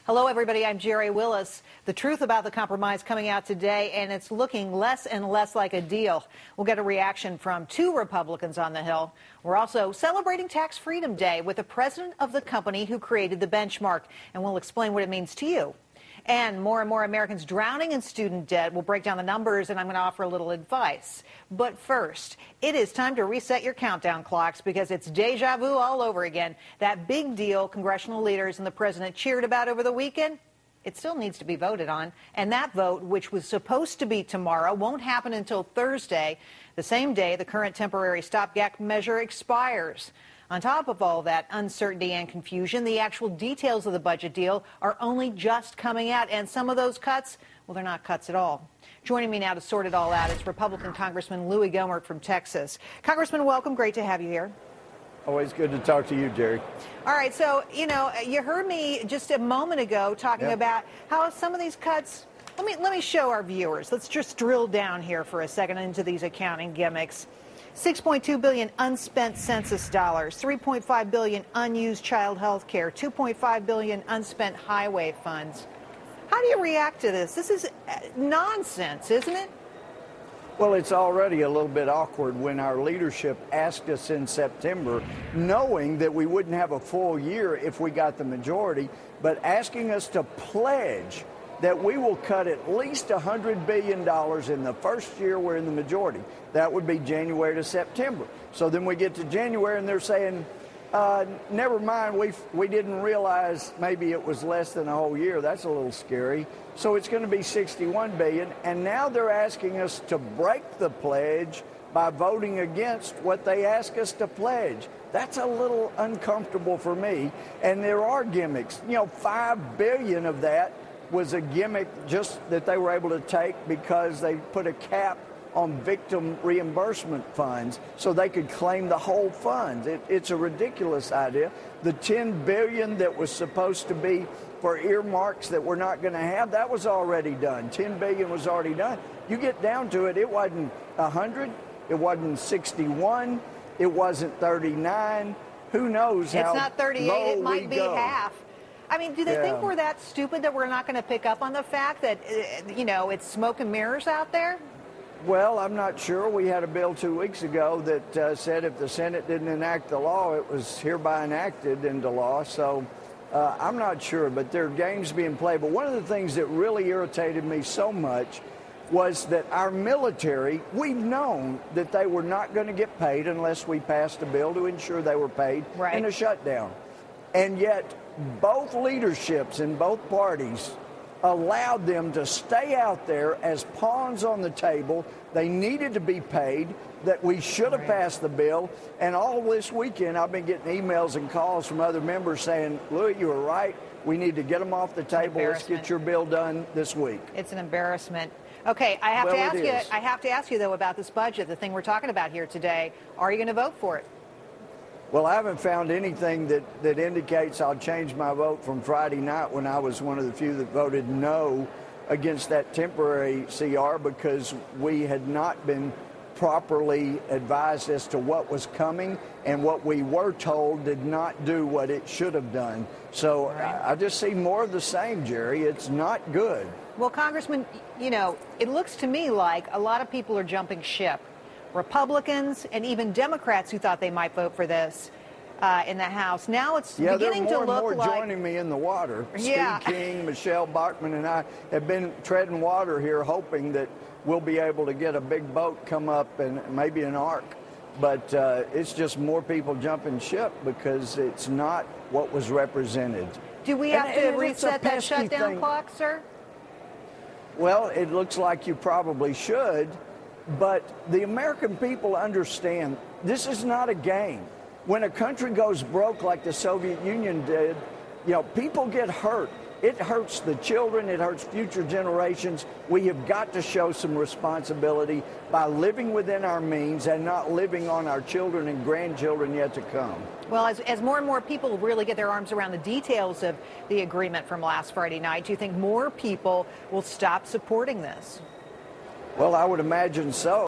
Hello, everybody. I'm Gerri Willis. The truth about the compromise coming out today, and it's looking less and less like a deal. We'll get a reaction from two Republicans on the Hill. We're also celebrating Tax Freedom Day with the president of the company who created the benchmark, and we'll explain what it means to you. And more Americans drowning in student debt. We'll break down the numbers, and I'm going to offer a little advice. But first, it is time to reset your countdown clocks because it's deja vu all over again. That big deal congressional leaders and the president cheered about over the weekend, it still needs to be voted on. And that vote, which was supposed to be tomorrow, won't happen until Thursday, the same day the current temporary stopgap measure expires. On top of all that uncertainty and confusion, the actual details of the budget deal are only just coming out, and some of those cuts, well, they're not cuts at all. Joining me now to sort it all out is Republican Congressman Louie Gohmert from Texas. Congressman, welcome. Great to have you here. Always good to talk to you, Gerri. All right, so, you heard me just a moment ago talking about how some of these cuts, let me show our viewers. Let's just drill down here for a second into these accounting gimmicks. $6.2 billion unspent census dollars, $3.5 billion unused child health care, $2.5 billion unspent highway funds. How do you react to this? This is nonsense, isn't it? Well, it's already a little bit awkward when our leadership asked us in September, knowing that we wouldn't have a full year if we got the majority, but asking us to pledge that we will cut at least $100 billion in the first year we're in the majority. That would be January to September. So then we get to January and they're saying, never mind, we didn't realize maybe it was less than a whole year. That's a little scary. So it's going to be $61 billion. And now they're asking us to break the pledge by voting against what they ask us to pledge. That's a little uncomfortable for me. And there are gimmicks. $5 billion of that was a gimmick just that they were able to take because they put a cap on victim reimbursement funds so they could claim the whole funds. It's a ridiculous idea. The $10 billion that was supposed to be for earmarks that we're not going to have, that was already done. $10 billion was already done. You get down to it, it wasn't 100, it wasn't 61, it wasn't 39. Who knows how it's not 38, low it might be go. half. I mean, do they think we're that stupid that we're not going to pick up on the fact that, it's smoke and mirrors out there? Well, I'm not sure. We had a bill 2 weeks ago that said if the Senate didn't enact the law, it was hereby enacted into law. So I'm not sure, but there are games being played. But one of the things that really irritated me so much was that our military, we've known that they were not going to get paid unless we passed a bill to ensure they were paid in a shutdown. And yet both leaderships in both parties allowed them to stay out there as pawns on the table. They needed to be paid, that we should have passed the bill. And all this weekend, I've been getting emails and calls from other members saying, Louie, you were right. We need to get them off the table. Let's get your bill done this week. It's an embarrassment. Okay, I have to ask you, though, about this budget, the thing we're talking about here today. Are you going to vote for it? Well, I haven't found anything that indicates I'll change my vote from Friday night when I was one of the few that voted no against that temporary CR because we had not been properly advised as to what was coming, and what we were told did not do what it should have done. So I just see more of the same, Gerri. It's not good. Well, Congressman, it looks to me like a lot of people are jumping ship. Republicans and even Democrats who thought they might vote for this in the House. Now it's beginning to look like... more and more joining me in the water. Steve King, Michelle Bachmann, and I have been treading water here hoping that we'll be able to get a big boat come up and maybe an ark. But it's just more people jumping ship because it's not what was represented. Do we have to reset that shutdown clock, sir? Well, it looks like you probably should. But the American people understand this is not a game. When a country goes broke like the Soviet Union did, people get hurt. It hurts the children. It hurts future generations. We have got to show some responsibility by living within our means and not living on our children and grandchildren yet to come. Well, as more and more people really get their arms around the details of the agreement from last Friday night, do you think more people will stop supporting this? Well, I would imagine so.